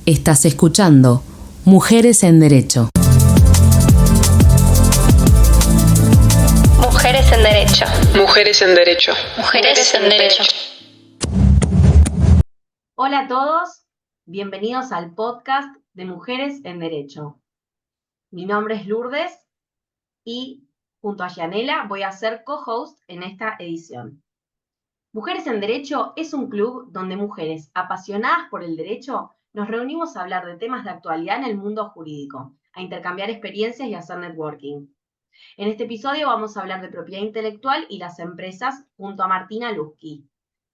Estás escuchando Mujeres en Derecho. Mujeres en Derecho. Mujeres en Derecho. Mujeres en Derecho. Hola a todos, bienvenidos al podcast de Mujeres en Derecho. Mi nombre es Lourdes y junto a Yanela voy a ser co-host en esta edición. Mujeres en Derecho es un club donde mujeres apasionadas por el derecho nos reunimos a hablar de temas de actualidad en el mundo jurídico, a intercambiar experiencias y a hacer networking. En este episodio vamos a hablar de propiedad intelectual y las empresas junto a Martina Lusky.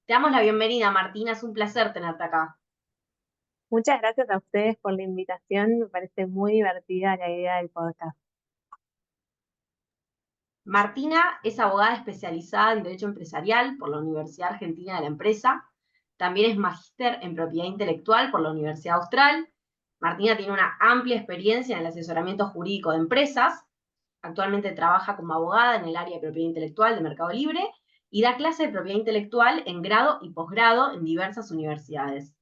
Te damos la bienvenida, Martina, es un placer tenerte acá. Muchas gracias a ustedes por la invitación, me parece muy divertida la idea del podcast. Martina es abogada especializada en Derecho Empresarial por la Universidad Argentina de la Empresa. También es magíster en Propiedad Intelectual por la Universidad Austral. Martina tiene una amplia experiencia en el asesoramiento jurídico de empresas. Actualmente trabaja como abogada en el área de Propiedad Intelectual de Mercado Libre y da clases de Propiedad Intelectual en grado y posgrado en diversas universidades.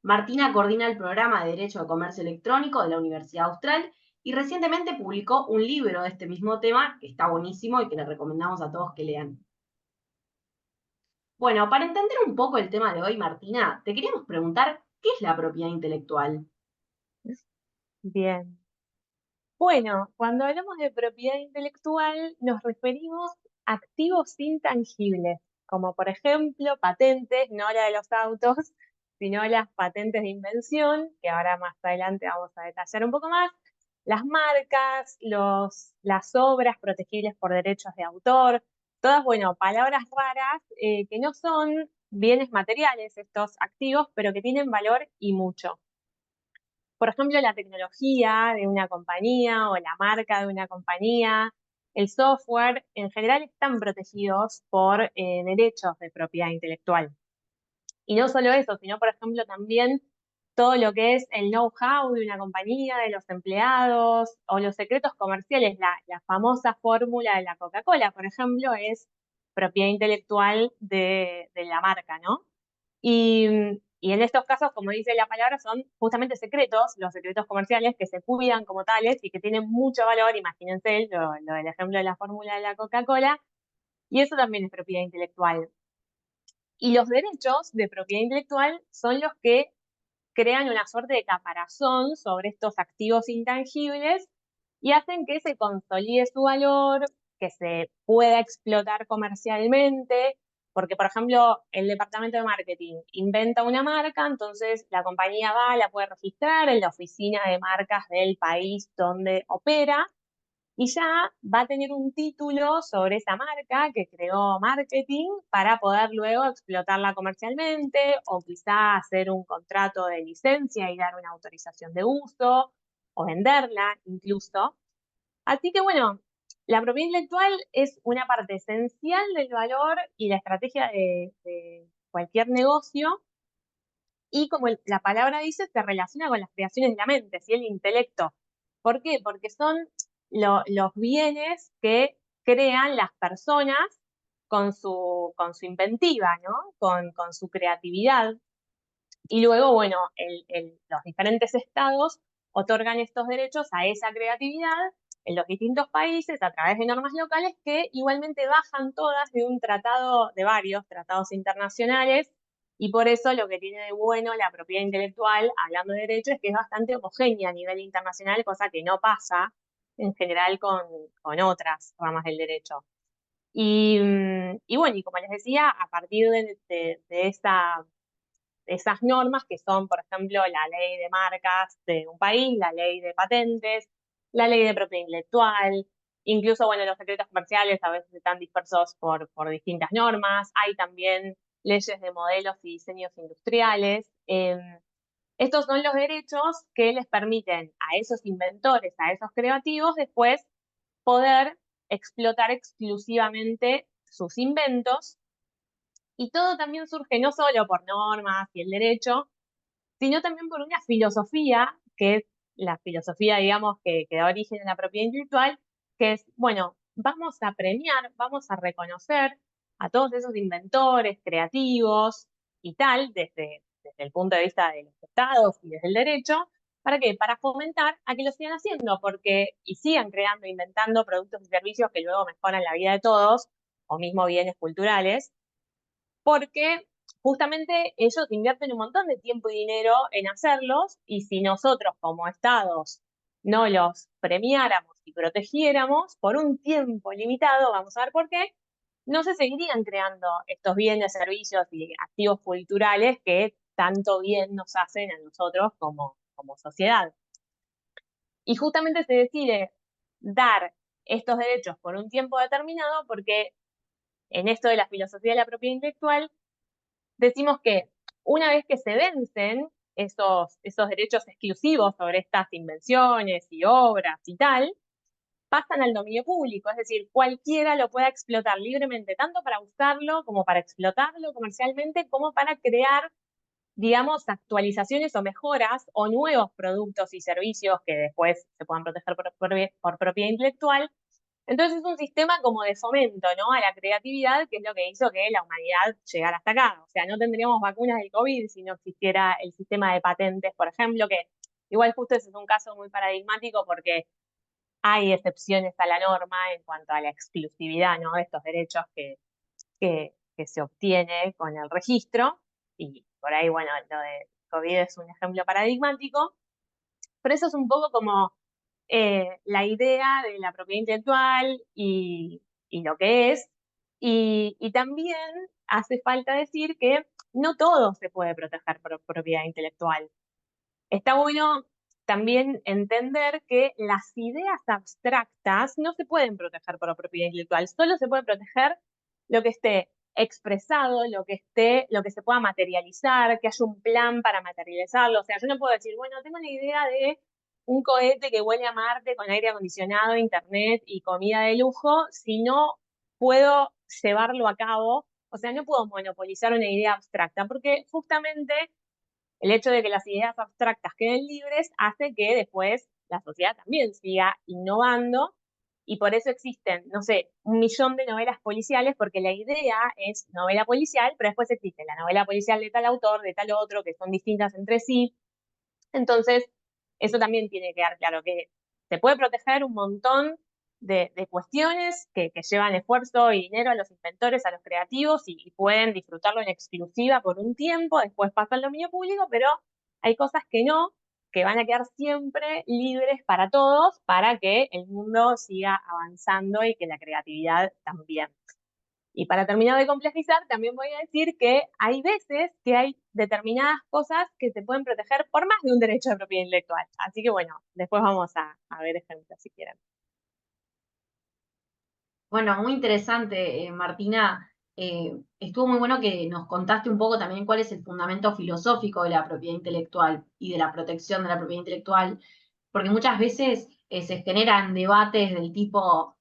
Martina coordina el programa de Derecho de Comercio Electrónico de la Universidad Austral y recientemente publicó un libro de este mismo tema que está buenísimo y que le recomendamos a todos que lean. Bueno, para entender un poco el tema de hoy, Martina, te queríamos preguntar, ¿qué es la propiedad intelectual? Bien. Bueno, cuando hablamos de propiedad intelectual nos referimos a activos intangibles, como por ejemplo patentes, no la de los autos, sino las patentes de invención, que ahora más adelante vamos a detallar un poco más, las marcas, las obras protegibles por derechos de autor, todas, bueno, palabras raras que no son bienes materiales estos activos, pero que tienen valor y mucho. Por ejemplo, la tecnología de una compañía o la marca de una compañía, el software, en general están protegidos por derechos de propiedad intelectual. Y no solo eso, sino, por ejemplo, también todo lo que es el know-how de una compañía, de los empleados, o los secretos comerciales. La famosa fórmula de la Coca-Cola, por ejemplo, es propiedad intelectual de la marca, ¿no? Y en estos casos, como dice la palabra, son justamente secretos, los secretos comerciales que se cuidan como tales y que tienen mucho valor. Imagínense lo del ejemplo de la fórmula de la Coca-Cola, y eso también es propiedad intelectual. Y los derechos de propiedad intelectual son los que crean una suerte de caparazón sobre estos activos intangibles y hacen que se consolide su valor, que se pueda explotar comercialmente, porque, por ejemplo, el departamento de marketing inventa una marca, entonces la compañía va, la puede registrar en la oficina de marcas del país donde opera, y ya va a tener un título sobre esa marca que creó marketing para poder luego explotarla comercialmente o quizá hacer un contrato de licencia y dar una autorización de uso o venderla incluso. Así que bueno, la propiedad intelectual es una parte esencial del valor y la estrategia de cualquier negocio y como la palabra dice, se relaciona con las creaciones de la mente, ¿sí? El intelecto. ¿Por qué? Porque son los bienes que crean las personas con su inventiva, ¿no? Con su creatividad. Y luego, bueno, los diferentes estados otorgan estos derechos a esa creatividad en los distintos países a través de normas locales que igualmente bajan todas de un tratado, de varios tratados internacionales, y por eso lo que tiene de bueno la propiedad intelectual, hablando de derecho, es que es bastante homogénea a nivel internacional, cosa que no pasa en general con otras ramas del derecho. Y bueno, y como les decía, a partir de esas normas que son, por ejemplo, la ley de marcas de un país, la ley de patentes, la ley de propiedad intelectual, incluso, bueno, los secretos comerciales a veces están dispersos por distintas normas, hay también leyes de modelos y diseños industriales. Estos son los derechos que les permiten a esos inventores, a esos creativos, después poder explotar exclusivamente sus inventos. Y todo también surge no solo por normas y el derecho, sino también por una filosofía, que es la filosofía, digamos, que da origen a la propiedad intelectual, que es, bueno, vamos a premiar, vamos a reconocer a todos esos inventores, creativos y tal, desde desde el punto de vista de los estados y desde el derecho. ¿Para qué? Para fomentar a que lo sigan haciendo, porque y sigan creando, inventando productos y servicios que luego mejoran la vida de todos, o mismo bienes culturales, porque justamente ellos invierten un montón de tiempo y dinero en hacerlos, y si nosotros como estados no los premiáramos y protegiéramos por un tiempo limitado, vamos a ver por qué, no se seguirían creando estos bienes, servicios y activos culturales que tanto bien nos hacen a nosotros como sociedad. Y justamente se decide dar estos derechos por un tiempo determinado porque en esto de la filosofía de la propiedad intelectual decimos que una vez que se vencen esos derechos exclusivos sobre estas invenciones y obras y tal, pasan al dominio público, es decir, cualquiera lo pueda explotar libremente, tanto para usarlo como para explotarlo comercialmente, como para crear, digamos, actualizaciones o mejoras o nuevos productos y servicios que después se puedan proteger por propiedad intelectual. Entonces es un sistema como de fomento, ¿no?, a la creatividad, que es lo que hizo que la humanidad llegara hasta acá. O sea, no tendríamos vacunas del COVID si no existiera el sistema de patentes, por ejemplo, que igual justo ese es un caso muy paradigmático porque hay excepciones a la norma en cuanto a la exclusividad, ¿no?, de estos derechos que se obtiene con el registro. Y por ahí, bueno, lo de COVID es un ejemplo paradigmático, pero eso es un poco como la idea de la propiedad intelectual y lo que es. Y también hace falta decir que no todo se puede proteger por propiedad intelectual. Está bueno también entender que las ideas abstractas no se pueden proteger por propiedad intelectual, solo se puede proteger lo que esté expresado, lo que se pueda materializar, que haya un plan para materializarlo. O sea, yo no puedo decir, bueno, tengo la idea de un cohete que vuele a Marte con aire acondicionado, internet y comida de lujo, si no puedo llevarlo a cabo. O sea, no puedo monopolizar una idea abstracta, porque justamente el hecho de que las ideas abstractas queden libres hace que después la sociedad también siga innovando, y por eso existen, no sé, 1 millón de novelas policiales, porque la idea es novela policial, pero después existe la novela policial de tal autor, de tal otro, que son distintas entre sí. Entonces, eso también tiene que quedar claro, que se puede proteger un montón de cuestiones que llevan esfuerzo y dinero a los inventores, a los creativos, y pueden disfrutarlo en exclusiva por un tiempo, después pasa al dominio público, pero hay cosas que no, que van a quedar siempre libres para todos, para que el mundo siga avanzando y que la creatividad también. Y para terminar de complejizar, también voy a decir que hay veces que hay determinadas cosas que se pueden proteger por más de un derecho de propiedad intelectual. Así que bueno, después vamos a ver ejemplos si quieren. Bueno, muy interesante, Martina. Estuvo muy bueno que nos contaste un poco también cuál es el fundamento filosófico de la propiedad intelectual y de la protección de la propiedad intelectual, porque muchas veces se generan debates del tipo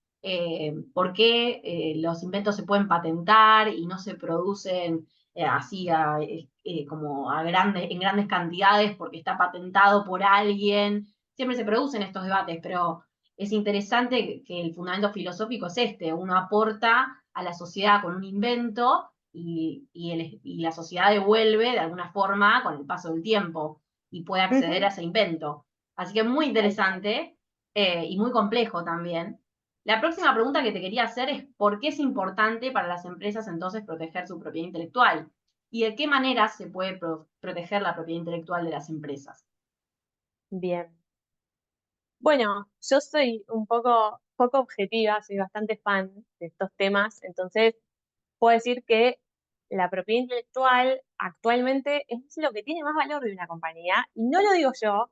por qué los inventos se pueden patentar y no se producen así como en grandes cantidades porque está patentado por alguien. Siempre se producen estos debates, pero es interesante que el fundamento filosófico es este: uno aporta a la sociedad con un invento y la sociedad devuelve de alguna forma con el paso del tiempo y puede acceder a ese invento. Así que muy interesante y muy complejo también. La próxima pregunta que te quería hacer es ¿por qué es importante para las empresas entonces proteger su propiedad intelectual? ¿Y de qué manera se puede proteger la propiedad intelectual de las empresas? Bien. Bueno, yo soy un poco objetiva, soy bastante fan de estos temas, entonces puedo decir que la propiedad intelectual actualmente es lo que tiene más valor de una compañía, y no lo digo yo,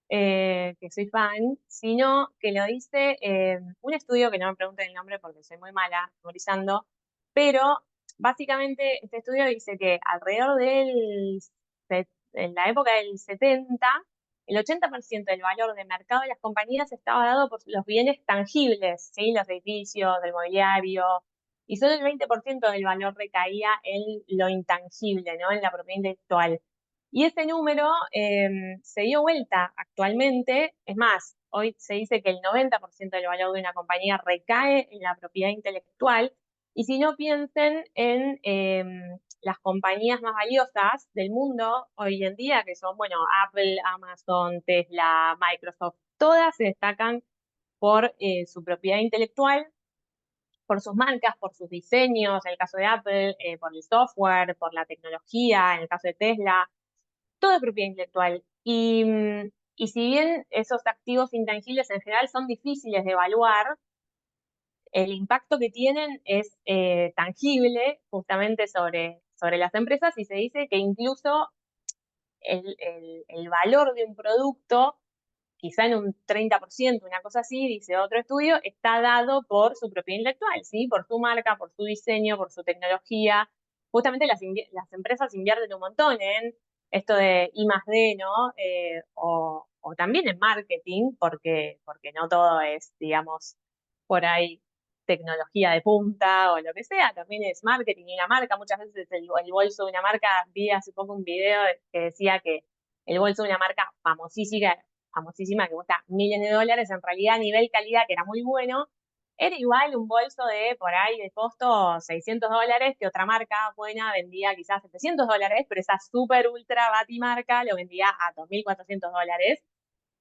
que soy fan, sino que lo dice un estudio, que no me pregunten el nombre porque soy muy mala memorizando, pero básicamente este estudio dice que alrededor en la época del 70, el 80% del valor de mercado de las compañías estaba dado por los bienes tangibles, ¿sí?, los edificios, el mobiliario, y solo el 20% del valor recaía en lo intangible, ¿no?, en la propiedad intelectual. Y ese número se dio vuelta actualmente. Es más, hoy se dice que el 90% del valor de una compañía recae en la propiedad intelectual. Y si no, piensen en las compañías más valiosas del mundo hoy en día, que son, bueno, Apple, Amazon, Tesla, Microsoft, todas se destacan por su propiedad intelectual, por sus marcas, por sus diseños, en el caso de Apple, por el software, por la tecnología, en el caso de Tesla, todo es propiedad intelectual. Y si bien esos activos intangibles en general son difíciles de evaluar, el impacto que tienen es tangible justamente sobre las empresas y se dice que incluso el valor de un producto, quizá en un 30%, una cosa así, dice otro estudio, está dado por su propiedad intelectual, ¿sí? Por su marca, por su diseño, por su tecnología. Justamente las empresas invierten un montón en esto de I+D, ¿no? O también en marketing, porque no todo es, digamos, por ahí tecnología de punta o lo que sea, también es marketing y la marca, muchas veces el bolso de una marca, vi hace poco un video que decía que el bolso de una marca famosísima que cuesta miles de dólares, en realidad a nivel calidad, que era muy bueno, era igual un bolso de por ahí de costo $600 que otra marca buena vendía quizás $700, pero esa super ultra batimarca lo vendía a $2.400.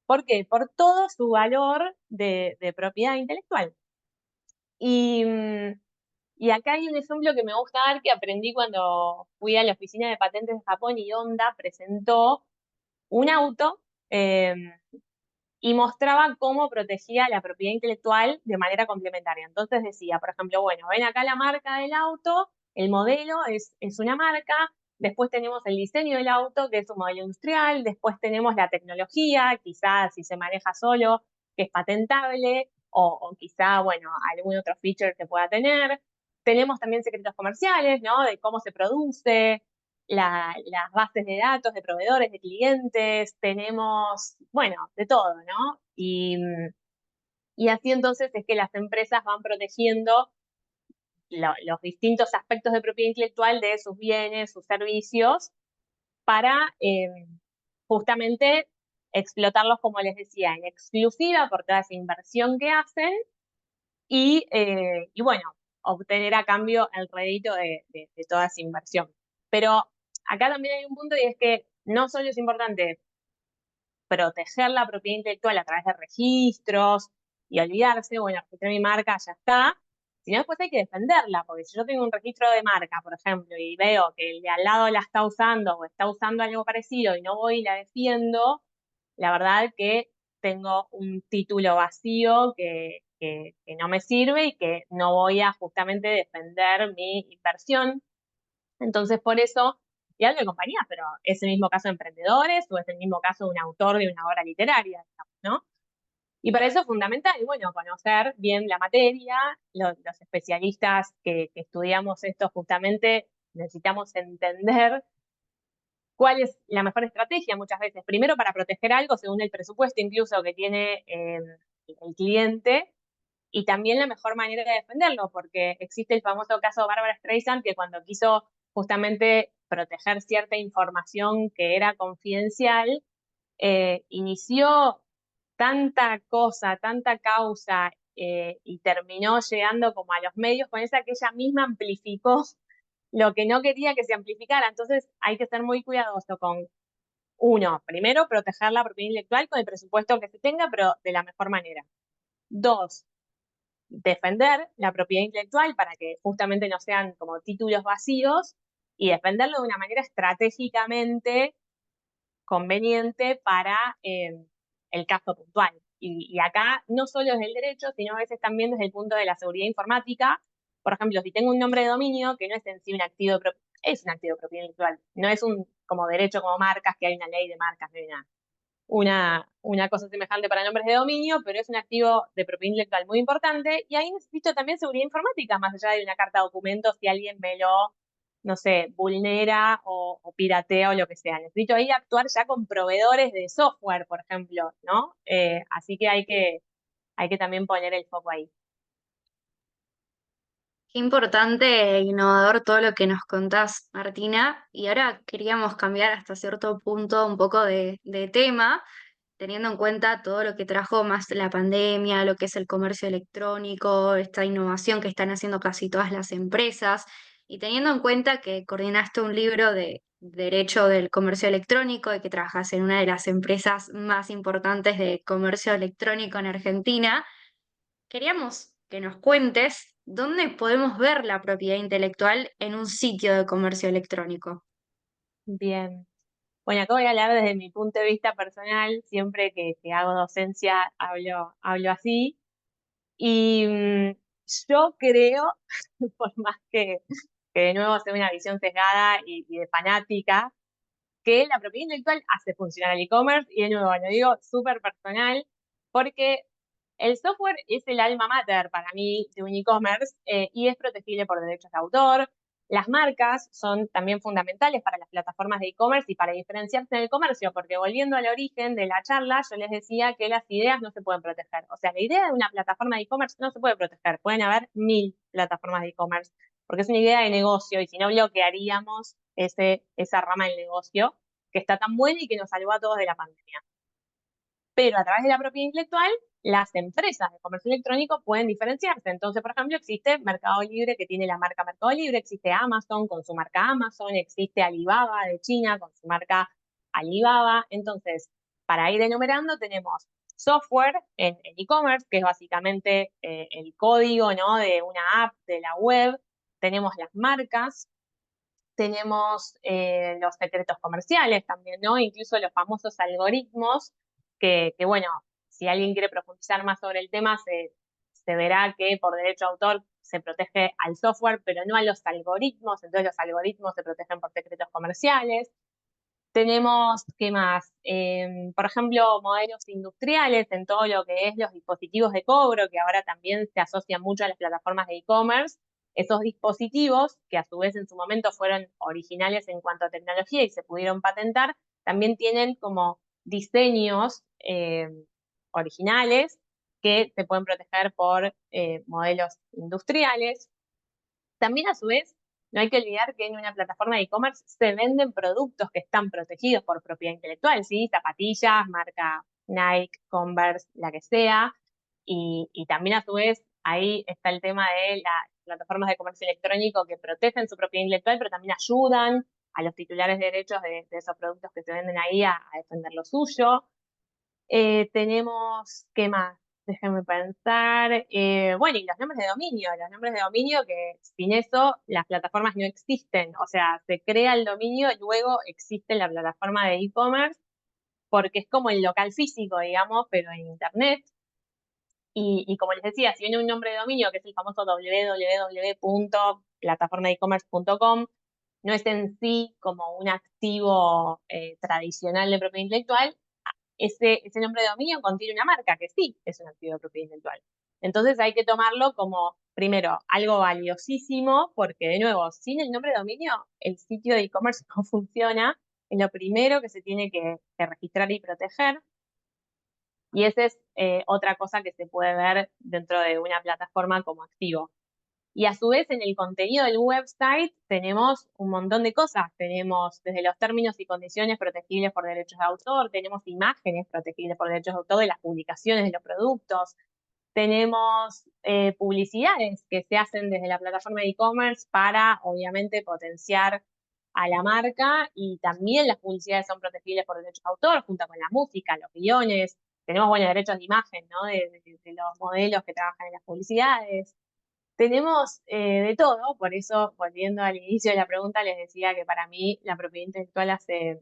¿Por qué? Por todo su valor de propiedad intelectual. Y, y acá hay un ejemplo que me gusta dar que aprendí cuando fui a la oficina de patentes de Japón y Honda presentó un auto eh, y mostraba cómo protegía la propiedad intelectual de manera complementaria. Entonces decía, por ejemplo, bueno, ven acá la marca del auto, el modelo es una marca, después tenemos el diseño del auto, que es un modelo industrial, después tenemos la tecnología, quizás si se maneja solo, que es patentable, o quizá, bueno, algún otro feature que pueda tener. Tenemos también secretos comerciales, ¿no? De cómo se produce, las bases de datos de proveedores, de clientes, tenemos, bueno, de todo, ¿no? Y así entonces es que las empresas van protegiendo los distintos aspectos de propiedad intelectual de sus bienes, sus servicios, para justamente explotarlos, como les decía, en exclusiva por toda esa inversión que hacen y bueno, obtener a cambio el rédito de toda esa inversión. Pero acá también hay un punto y es que no solo es importante proteger la propiedad intelectual a través de registros y olvidarse, bueno, registré mi marca, ya está, sino después hay que defenderla, porque si yo tengo un registro de marca, por ejemplo, y veo que el de al lado la está usando o está usando algo parecido y no voy y la defiendo, la verdad que tengo un título vacío que no me sirve y que no voy a justamente defender mi inversión. Entonces, por eso, y hablo de compañías, pero es el mismo caso de emprendedores o es el mismo caso de un autor de una obra literaria, digamos, ¿no? Y para eso es fundamental, bueno, conocer bien la materia, los especialistas que estudiamos esto justamente necesitamos entender cuál es la mejor estrategia muchas veces. Primero para proteger algo según el presupuesto incluso que tiene el cliente y también la mejor manera de defenderlo, porque existe el famoso caso de Barbara Streisand que cuando quiso justamente proteger cierta información que era confidencial, inició tanta cosa, tanta causa y terminó llegando como a los medios con esa que ella misma amplificó lo que no quería que se amplificara. Entonces hay que ser muy cuidadoso con, uno, primero, proteger la propiedad intelectual con el presupuesto que se tenga, pero de la mejor manera. Dos, defender la propiedad intelectual para que justamente no sean como títulos vacíos y defenderlo de una manera estratégicamente conveniente para el caso puntual. Y acá no solo desde el derecho, sino a veces también desde el punto de la seguridad informática. Por ejemplo, si tengo un nombre de dominio que no es en sí un activo, es un activo de propiedad intelectual, no es un como derecho como marcas, que hay una ley de marcas, no hay una cosa semejante para nombres de dominio, pero es un activo de propiedad intelectual muy importante y ahí necesito también seguridad informática, más allá de una carta de documentos, si alguien me lo, no sé, vulnera o piratea o lo que sea. Necesito ahí actuar ya con proveedores de software, por ejemplo, ¿no? Así que hay que también poner el foco ahí. Qué importante e innovador todo lo que nos contás, Martina. Y ahora queríamos cambiar hasta cierto punto un poco de tema, teniendo en cuenta todo lo que trajo más la pandemia, lo que es el comercio electrónico, esta innovación que están haciendo casi todas las empresas. Y teniendo en cuenta que coordinaste un libro de Derecho del Comercio Electrónico y que trabajas en una de las empresas más importantes de comercio electrónico en Argentina, queríamos que nos cuentes dónde podemos ver la propiedad intelectual en un sitio de comercio electrónico. Bien. Bueno, acá voy a hablar desde mi punto de vista personal. Siempre que hago docencia hablo así. Y yo creo, por más que de nuevo sea una visión sesgada y de fanática, que la propiedad intelectual hace funcionar el e-commerce, y de nuevo lo digo súper personal, porque el software es el alma mater para mí de un e-commerce, y es protegible por derechos de autor. Las marcas son también fundamentales para las plataformas de e-commerce y para diferenciarse en el comercio, porque volviendo al origen de la charla, yo les decía que las ideas no se pueden proteger. O sea, la idea de una plataforma de e-commerce no se puede proteger. Pueden haber 1000 plataformas de e-commerce, porque es una idea de negocio, y si no bloquearíamos esa rama del negocio que está tan buena y que nos salvó a todos de la pandemia. Pero a través de la propiedad intelectual, las empresas de comercio electrónico pueden diferenciarse. Entonces, por ejemplo, existe Mercado Libre, que tiene la marca Mercado Libre, existe Amazon con su marca Amazon, existe Alibaba de China con su marca Alibaba. Entonces, para ir enumerando, tenemos software en e-commerce, que es básicamente el código, ¿no?, de una app, de la web. Tenemos las marcas, tenemos los secretos comerciales también, ¿no? Incluso los famosos algoritmos, bueno, si alguien quiere profundizar más sobre el tema, se verá que por derecho de autor se protege al software, pero no a los algoritmos. Entonces los algoritmos se protegen por secretos comerciales. Tenemos, ¿qué más? Por ejemplo, modelos industriales en todo lo que es los dispositivos de cobro, que ahora también se asocian mucho a las plataformas de e-commerce. Esos dispositivos, que a su vez en su momento fueron originales en cuanto a tecnología y se pudieron patentar, también tienen como diseños originales que se pueden proteger por modelos industriales. También a su vez, no hay que olvidar que en una plataforma de e-commerce se venden productos que están protegidos por propiedad intelectual, ¿sí? Zapatillas, marca Nike, Converse, la que sea. Y también a su vez ahí está el tema de las plataformas de comercio electrónico que protegen su propiedad intelectual, pero también ayudan a los titulares de derechos de esos productos que se venden ahí a defender lo suyo. Tenemos, ¿qué más? Déjenme pensar. Bueno, y los nombres de dominio que sin eso las plataformas no existen. O sea, se crea el dominio y luego existe la plataforma de e-commerce, porque es como el local físico, digamos, pero en Internet. Y como les decía, si viene un nombre de dominio, que es el famoso www.plataformadeecommerce.com, no es en sí como un activo tradicional de propiedad intelectual. Ese nombre de dominio contiene una marca que sí es un activo de propiedad intelectual. Entonces hay que tomarlo como, primero, algo valiosísimo, porque de nuevo, sin el nombre de dominio, el sitio de e-commerce no funciona. Es lo primero que se tiene que registrar y proteger. Y esa es otra cosa que se puede ver dentro de una plataforma como activo. Y a su vez en el contenido del website tenemos un montón de cosas. Tenemos desde los términos y condiciones protegibles por derechos de autor, tenemos imágenes protegibles por derechos de autor de las publicaciones de los productos, tenemos publicidades que se hacen desde la plataforma de e-commerce para, obviamente, potenciar a la marca, y también las publicidades son protegibles por derechos de autor, junto con la música, los guiones. Tenemos, bueno, derechos de imagen, ¿no? De los modelos que trabajan en las publicidades. Tenemos de todo, por eso, volviendo al inicio de la pregunta, les decía que para mí la propiedad intelectual hace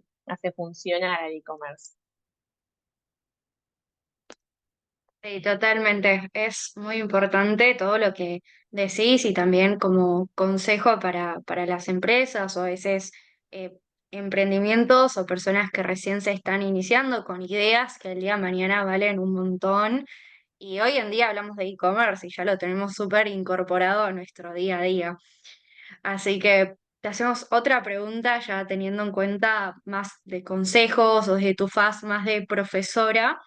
funcionar al e-commerce. Sí, totalmente. Es muy importante todo lo que decís y también como consejo para las empresas o a veces eh, emprendimientos o personas que recién se están iniciando con ideas que el día de mañana valen un montón. Y hoy en día hablamos de e-commerce y ya lo tenemos súper incorporado a nuestro día a día. Así que te hacemos otra pregunta ya teniendo en cuenta más de consejos o de tu faz más de profesora.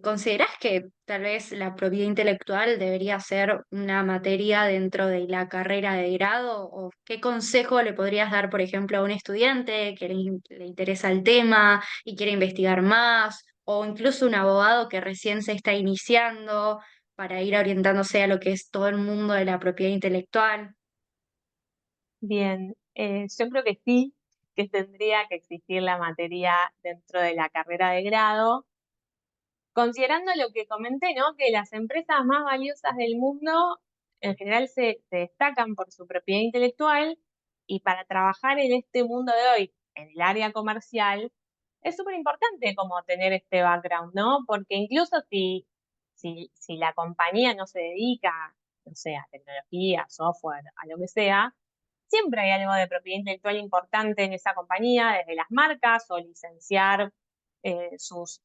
¿Considerás que tal vez la propiedad intelectual debería ser una materia dentro de la carrera de grado? ¿O qué consejo le podrías dar, por ejemplo, a un estudiante que le interesa el tema y quiere investigar más? O incluso un abogado que recién se está iniciando para ir orientándose a lo que es todo el mundo de la propiedad intelectual. Bien, yo creo que sí, que tendría que existir la materia dentro de la carrera de grado, considerando lo que comenté, ¿no? Que las empresas más valiosas del mundo en general se destacan por su propiedad intelectual y para trabajar en este mundo de hoy, en el área comercial, es súper importante como tener este background, ¿no? Porque incluso si la compañía no se dedica, no sé, a tecnología, software, a lo que sea, siempre hay algo de propiedad intelectual importante en esa compañía, desde las marcas o licenciar sus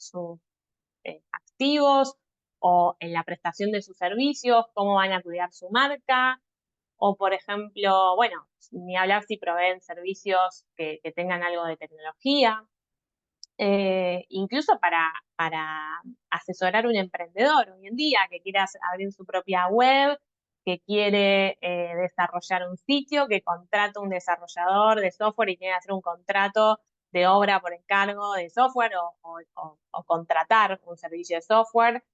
activos o en la prestación de sus servicios, cómo van a cuidar su marca, o por ejemplo, bueno, ni hablar si proveen servicios que tengan algo de tecnología, incluso para asesorar un emprendedor hoy en día que quiera abrir su propia web, que quiere desarrollar un sitio, que contrata un desarrollador de software y quiere hacer un contrato de obra por encargo de software o contratar un servicio de software.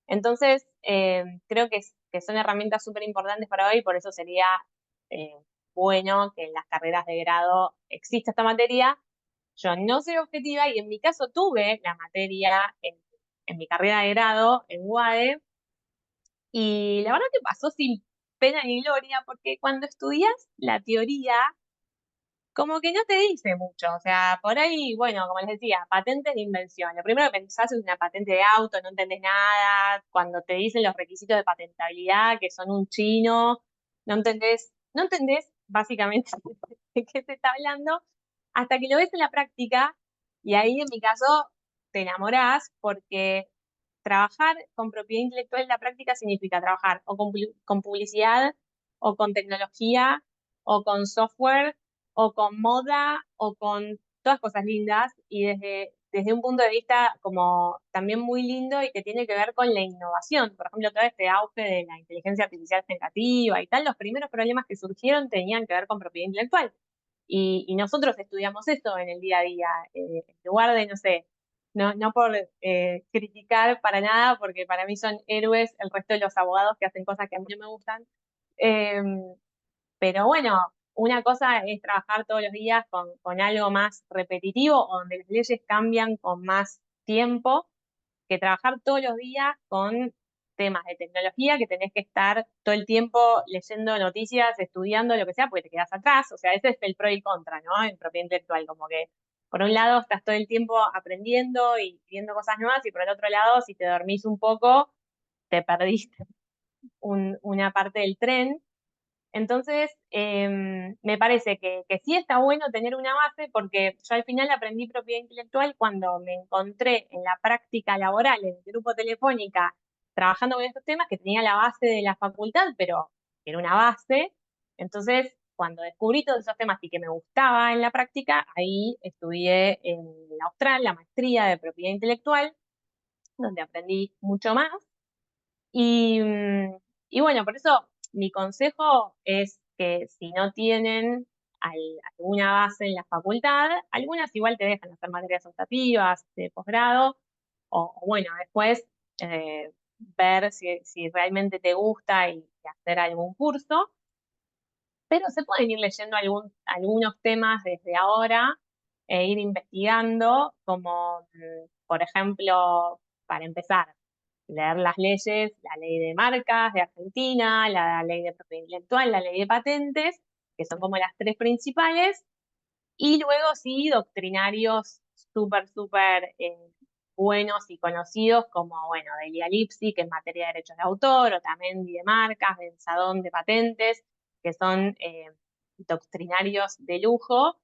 Entonces, creo que son herramientas súper importantes para hoy, por eso sería eh, bueno que en las carreras de grado exista esta materia. Yo no soy objetiva y en mi caso tuve la materia en mi carrera de grado en UADE y la verdad que pasó sin pena ni gloria porque cuando estudias la teoría como que no te dice mucho, o sea, por ahí, bueno, como les decía, patentes de invención. Lo primero que pensás es una patente de auto, no entendés nada, cuando te dicen los requisitos de patentabilidad, que son un chino, no entendés básicamente de qué se está hablando, hasta que lo ves en la práctica, y ahí en mi caso te enamorás, porque trabajar con propiedad intelectual en la práctica significa trabajar o con publicidad, o con tecnología, o con software, o con moda, o con todas cosas lindas, y desde un punto de vista como también muy lindo y que tiene que ver con la innovación. Por ejemplo, todo este auge de la inteligencia artificial generativa y tal, los primeros problemas que surgieron tenían que ver con propiedad intelectual. Y nosotros estudiamos eso en el día a día, en lugar de, no sé, no por criticar para nada, porque para mí son héroes el resto de los abogados que hacen cosas que a mí no me gustan. Em, pero bueno, una cosa es trabajar todos los días con algo más repetitivo, o donde las leyes cambian con más tiempo, que trabajar todos los días con temas de tecnología, que tenés que estar todo el tiempo leyendo noticias, estudiando, lo que sea, porque te quedas atrás. O sea, ese es el pro y el contra, ¿no? En propiedad intelectual, como que por un lado estás todo el tiempo aprendiendo y viendo cosas nuevas, y por el otro lado, si te dormís un poco, te perdiste una parte del tren. Entonces, me parece que sí está bueno tener una base, porque yo al final aprendí propiedad intelectual cuando me encontré en la práctica laboral en el grupo Telefónica trabajando con estos temas, que tenía la base de la facultad, pero era una base. Entonces, cuando descubrí todos esos temas y que me gustaba en la práctica, ahí estudié en la Austral la maestría de propiedad intelectual, donde aprendí mucho más. Y, y bueno, por eso mi consejo es que si no tienen alguna base en la facultad, algunas igual te dejan hacer materias optativas de posgrado, o bueno, después ver si realmente te gusta y hacer algún curso, pero se pueden ir leyendo algunos temas desde ahora e ir investigando, como por ejemplo, para empezar, leer las leyes, la ley de marcas de Argentina, la ley de propiedad intelectual, la ley de patentes, que son como las tres principales, y luego sí, doctrinarios súper buenos y conocidos, como, bueno, de Elia Lipsi, que es materia de derechos de autor, o también de marcas, de Sadón de patentes, que son doctrinarios de lujo.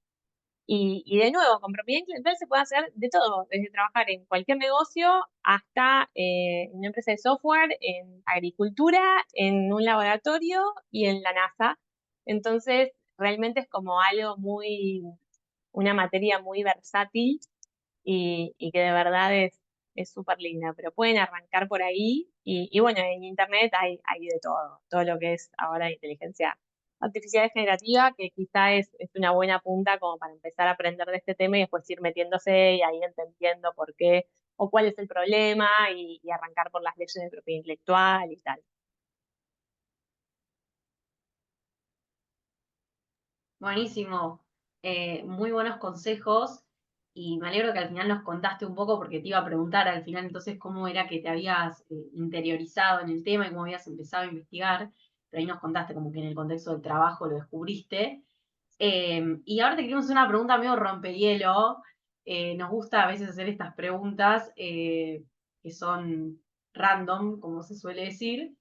Y de nuevo, con propiedad intelectual se puede hacer de todo, desde trabajar en cualquier negocio hasta en una empresa de software, en agricultura, en un laboratorio y en la NASA. Entonces, realmente es como algo una materia muy versátil y que de verdad es súper linda. Pero pueden arrancar por ahí y bueno, en internet hay de todo lo que es ahora inteligencia artificial generativa, que quizá es una buena punta como para empezar a aprender de este tema y después ir metiéndose y ahí entendiendo por qué o cuál es el problema y arrancar por las leyes de propiedad intelectual y tal. Buenísimo. Muy buenos consejos y me alegro que al final nos contaste un poco porque te iba a preguntar al final entonces cómo era que te habías interiorizado en el tema y cómo habías empezado a investigar, pero ahí nos contaste como que en el contexto del trabajo lo descubriste. Y ahora te queremos hacer una pregunta medio rompehielo. Nos gusta a veces hacer estas preguntas que son random, como se suele decir,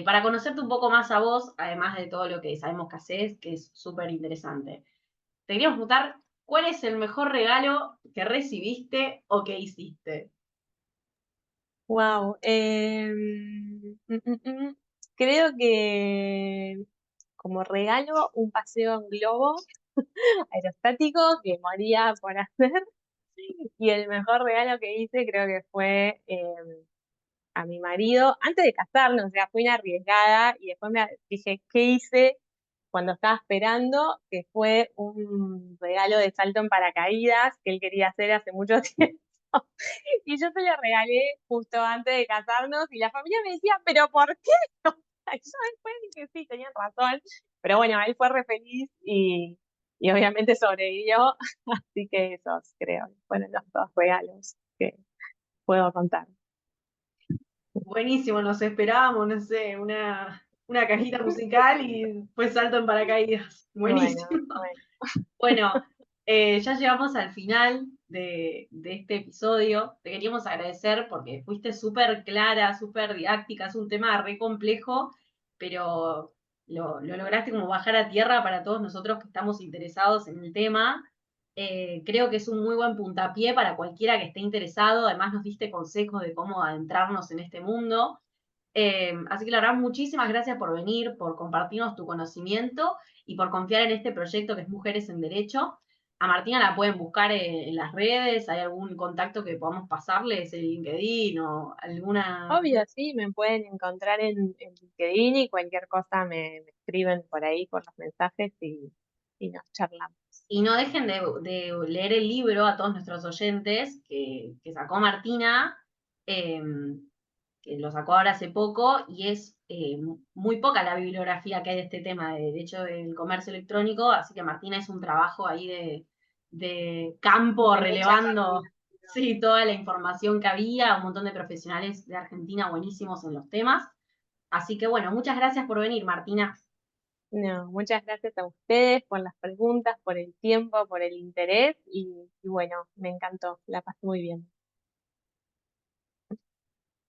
para conocerte un poco más a vos, además de todo lo que sabemos que haces, que es súper interesante. Te queríamos preguntar, ¿cuál es el mejor regalo que recibiste o que hiciste? Wow. Creo que como regalo un paseo en globo aerostático que moría por hacer. Y el mejor regalo que hice creo que fue a mi marido, antes de casarnos, o sea, fui una arriesgada y después me dije, ¿qué hice cuando estaba esperando? Que fue un regalo de salto en paracaídas que él quería hacer hace mucho tiempo. Y yo se lo regalé justo antes de casarnos y la familia me decía, ¿pero por qué? Y yo después dije, sí, tenían razón. Pero bueno, él fue re feliz y obviamente sobrevivió. Así que esos creo que fueron los dos regalos que puedo contar. Buenísimo, nos esperábamos, no sé, una cajita musical y fue salto en paracaídas. Bueno, Buenísimo. bueno. Bueno, ya llegamos al final de este episodio. Te queríamos agradecer porque fuiste súper clara, súper didáctica. Es un tema re complejo, pero lo lograste como bajar a tierra para todos nosotros que estamos interesados en el tema. Creo que es un muy buen puntapié para cualquiera que esté interesado. Además, nos diste consejos de cómo adentrarnos en este mundo. Así que la verdad, muchísimas gracias por venir, por compartirnos tu conocimiento y por confiar en este proyecto que es Mujeres en Derecho. A Martina la pueden buscar en las redes, ¿hay algún contacto que podamos pasarles, en LinkedIn o alguna... Obvio, sí, me pueden encontrar en LinkedIn y cualquier cosa me escriben por ahí por los mensajes y nos charlamos. Y no dejen de leer el libro a todos nuestros oyentes que sacó Martina, eh, que lo sacó ahora hace poco, y es muy poca la bibliografía que hay de este tema de derecho del comercio electrónico, así que Martina es un trabajo ahí de campo De mucha relevando, calidad. sí, toda la información que había, un montón de profesionales de Argentina buenísimos en los temas. Así que bueno, muchas gracias por venir, Martina. No, muchas gracias a ustedes por las preguntas, por el tiempo, por el interés y bueno, me encantó, la pasé muy bien.